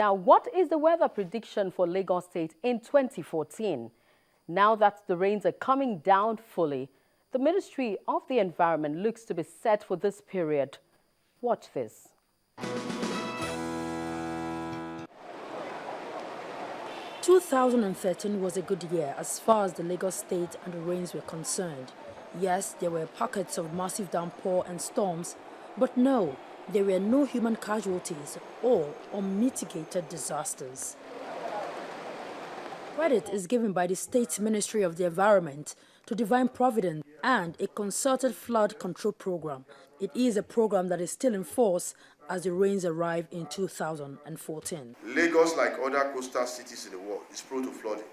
Now, what is the weather prediction for Lagos State in 2014? Now that the rains are coming down fully, the Ministry of the Environment looks to be set for this period. Watch this. 2013 was a good year as far as the Lagos State and the rains were concerned. Yes, there were pockets of massive downpour and storms, but no, there were no human casualties or unmitigated disasters. Credit is given by the State's Ministry of the Environment to Divine Providence and a concerted flood control program. It is a program that is still in force as the rains arrive in 2014. Lagos, like other coastal cities in the world, is prone to flooding,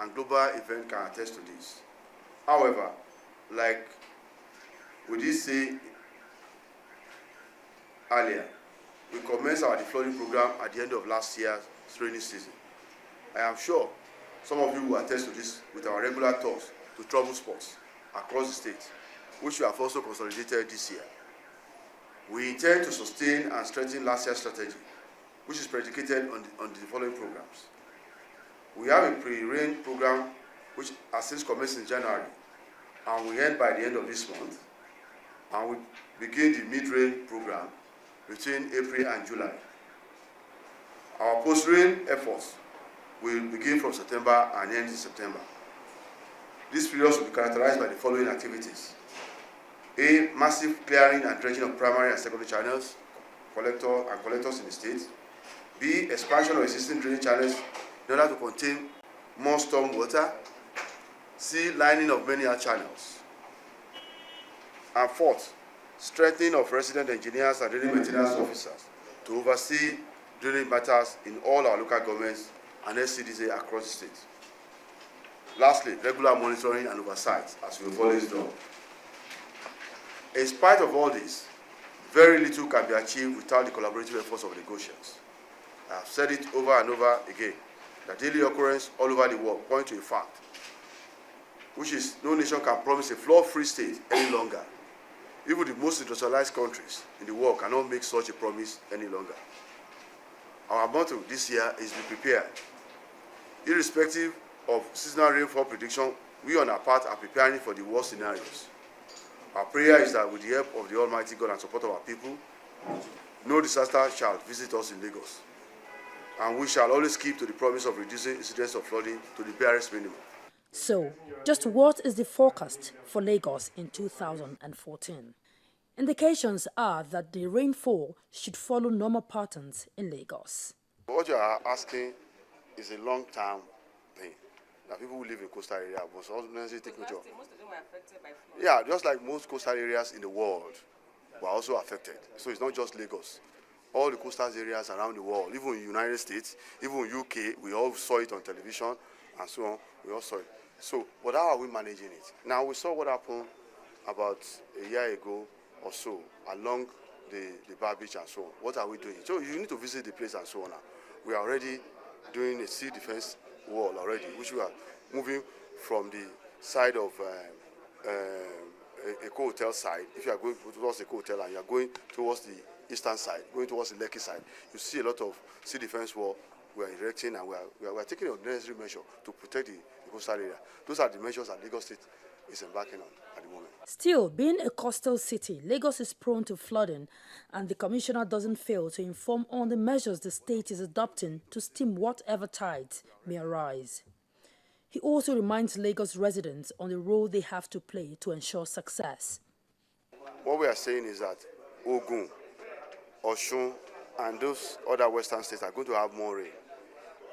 and global events can attest to this. However, like we did say earlier, we commenced our deflooding program at the end of last year's rainy season. I am sure some of you will attest to this with our regular talks to trouble spots across the state, which we have also consolidated this year. We intend to sustain and strengthen last year's strategy, which is predicated on the following programs. We have a pre-rain program which has since commenced in January, and we end by the end of this month, and we begin the mid-rain program between April and July. Our post-rain efforts will begin from September and end in September. These periods will be characterized by the following activities. A, massive clearing and dredging of primary and secondary channels, collectors in the state. B, expansion of existing drainage channels in order to contain more storm water. C, lining of many other channels. And fourth, strengthening of resident engineers and drainage maintenance officers to oversee drainage matters in all our local governments and SCDA across the state. Lastly, regular monitoring and oversight, as we've always done. In spite of all this, very little can be achieved without the collaborative efforts of negotiations. I have said it over and over again, that daily occurrence all over the world point to a fact, which is no nation can promise a flood-free state any longer. Even the most industrialized countries in the world cannot make such a promise any longer. Our motto this year is be prepared. Irrespective of seasonal rainfall prediction, we on our part are preparing for the worst scenarios. Our prayer is that with the help of the Almighty God and support of our people, no disaster shall visit us in Lagos. And we shall always keep to the promise of reducing incidents of flooding to the barest minimum. So, just what is the forecast for Lagos in 2014? Indications are that the rainfall should follow normal patterns in Lagos. What you are asking is a long-term thing. That people who live in coastal areas must honestly take note of. Most of them were affected by flood. Yeah, just like most coastal areas in the world were also affected. So it's not just Lagos. All the coastal areas around the world, even in the United States, even in UK, we all saw it on television and so on. We all saw it. So, but how are we managing it? Now, we saw what happened about a year ago or so along the Bar Beach and so on. What are we doing? So you need to visit the place and so on now. We are already doing a sea defense wall already, which we are moving from the side of a hotel side. If you are going towards the hotel and you are going towards the eastern side, going towards the Lekki side, you see a lot of sea defense wall we are erecting, and we are taking the necessary measure to protect the coastal area. Those are the measures that Lagos State is embarking on at the moment. Still, being a coastal city, Lagos is prone to flooding, and the commissioner doesn't fail to inform on the measures the state is adopting to stem whatever tides may arise. He also reminds Lagos residents on the role they have to play to ensure success. What we are saying is that Ogun, Osun, and those other western states are going to have more rain.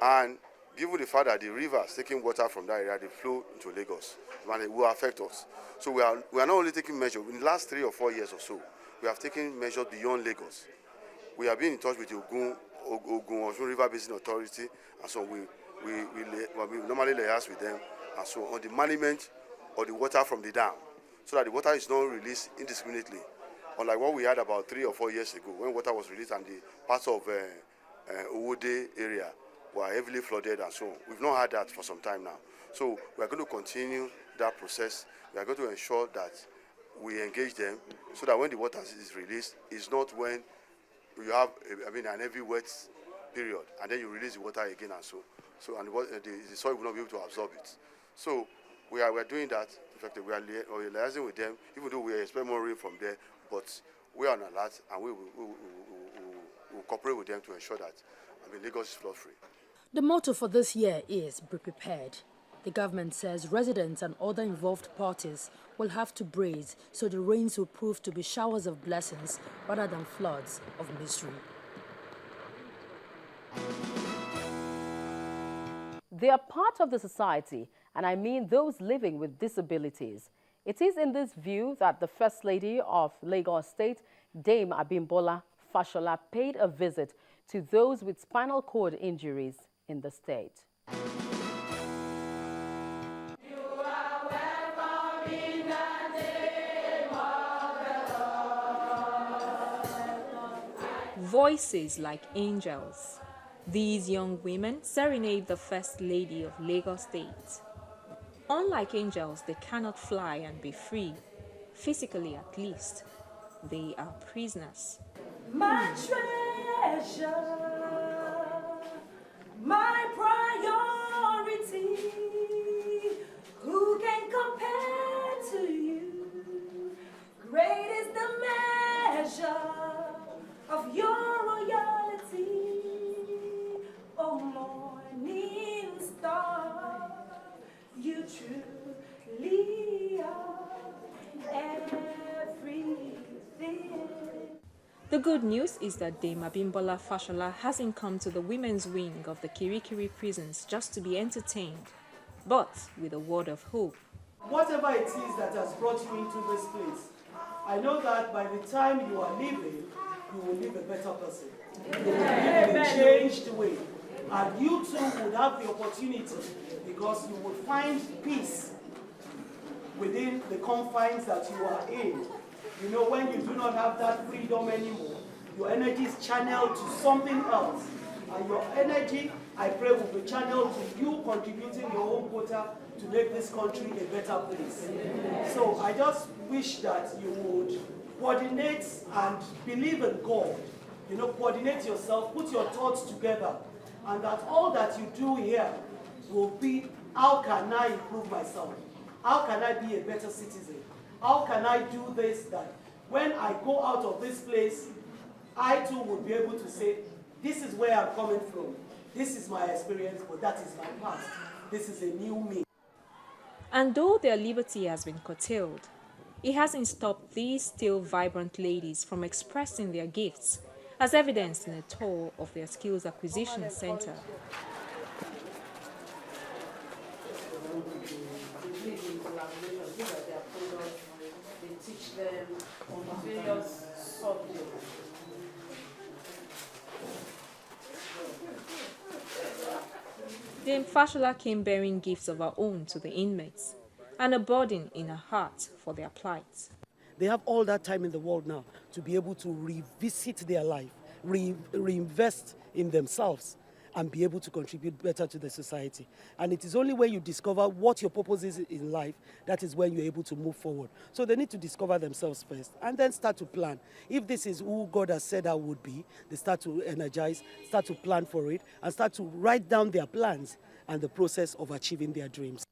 And given the fact that the rivers taking water from that area, they flow into Lagos, and it will affect us. So we are not only taking measures, in the last 3 or 4 years or so, we have taken measures beyond Lagos. We have been in touch with the Ogun Osun River Basin Authority, and so we normally liaise with them, and so on the management of the water from the dam, so that the water is not released indiscriminately. Unlike what we had about 3 or 4 years ago, when water was released and the parts of Owode area were heavily flooded and so on. We've not had that for some time now. So we are going to continue that process. We are going to ensure that we engage them so that when the water is released, it's not when you have an heavy wet period, and then you release the water again and so and the soil will not be able to absorb it. So we are doing that. In fact, we are liaising with them, even though we expect more rain from there, but we are on alert, and we will cooperate with them to ensure that Lagos is flood free. The motto for this year is "Be prepared." The government says residents and other involved parties will have to brace so the rains will prove to be showers of blessings rather than floods of misery. They are part of the society, and I mean those living with disabilities. It is in this view that the First Lady of Lagos State, Dame Abimbola Fashola, paid a visit to those with spinal cord injuries in the state. Voices like angels. These young women serenade the First Lady of Lagos State. Unlike angels, they cannot fly and be free, physically at least. They are prisoners. My treasure, my priority, who can compare to you? Great is the measure of your royalty, oh morning star, you truly are everything. The good news is that Dame Abimbola Fashola hasn't come to the women's wing of the Kirikiri prisons just to be entertained, but with a word of hope. Whatever it is that has brought you into this place, I know that by the time you are leaving, you will live a better person. You will live in a changed way. And you too would have the opportunity, because you will find peace within the confines that you are in. You know, when you do not have that freedom anymore, your energy is channeled to something else. And your energy, I pray, will be channeled to you contributing your own quota to make this country a better place. So I just wish that you would coordinate and believe in God. You know, coordinate yourself, put your thoughts together, and that all that you do here will be, how can I improve myself? How can I be a better citizen? How can I do this, that when I go out of this place, I too would be able to say, this is where I'm coming from. This is my experience, but that is my past. This is a new me. And though their liberty has been curtailed, it hasn't stopped these still vibrant ladies from expressing their gifts, as evidenced in a tour of their skills acquisition center. They teach them on various subjects. Dame Fashola came bearing gifts of her own to the inmates and a burden in her heart for their plight. They have all that time in the world now to be able to revisit their life, reinvest in themselves, and be able to contribute better to the society. And it is only when you discover what your purpose is in life, that is when you're able to move forward. So they need to discover themselves first and then start to plan. If this is who God has said I would be, they start to energize, start to plan for it, and start to write down their plans and the process of achieving their dreams.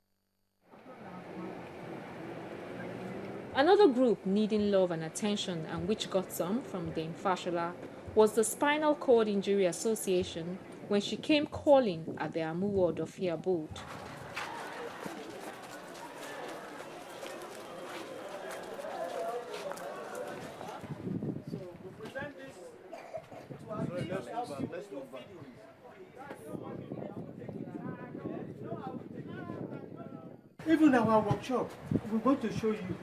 Another group needing love and attention, and which got some from Dame Fashola, was the Spinal Cord Injury Association, when she came calling at the Amu ward of her abode. Even our workshop, we're going to show you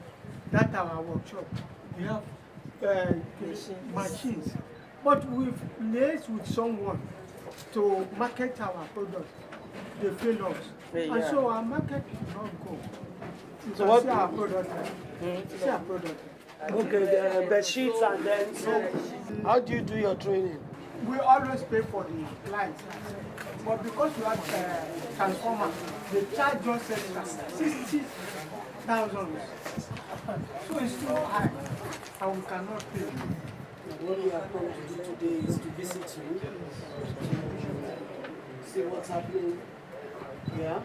that our workshop. We have machines, but we've liaised with someone to market our product. They fail us, and so our market will not go. You so what? See our product. See our product. Okay, the bed sheets, and then so. How do you do your training? We always pay for the clients, but because we have transformers, they charge us 60,000. So it's too high, and we cannot pay. What we are going to do today is to visit you, see what's happening here,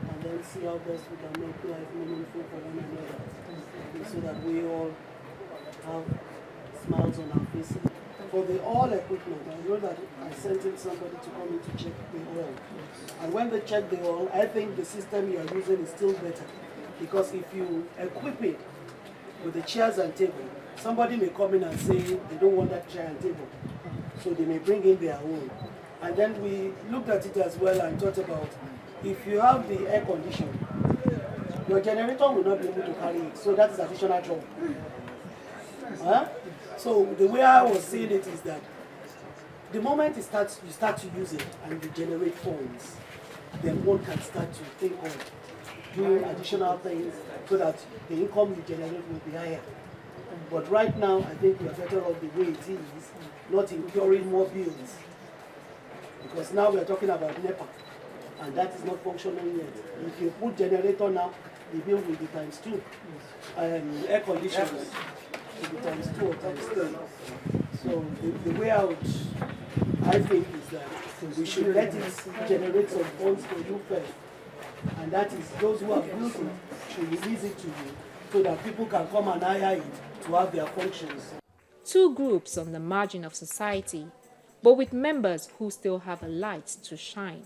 and then see how best we can make life meaningful for one another, so that we all have smiles on our faces. For the oil equipment, I know that I sent in somebody to come in to check the oil. And when they check the oil, I think the system you are using is still better. Because if you equip it with the chairs and table, somebody may come in and say they don't want that chair and table. So they may bring in their own. And then we looked at it as well and thought about, if you have the air condition, your generator will not be able to carry it. So that is additional trouble. Huh? So the way I was seeing it is that the moment you start to use it and you generate funds, then one can start to think of doing additional things so that the income you generate will be higher. But right now, I think we are better off the way it is, not incurring more bills. Because now we are talking about NEPA, and that is not functioning yet. If you put generator now, the bill will be times 2. Air conditioners will be times 2 or times 3. So the way out, I think, is that we should let it generate some funds for you first. And that is, those who have built it should release it to you so that people can come and hire it to have their functions. Two groups on the margin of society, but with members who still have a light to shine.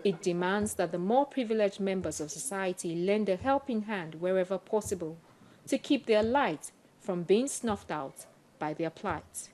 It demands that the more privileged members of society lend a helping hand wherever possible to keep their light from being snuffed out by their plight.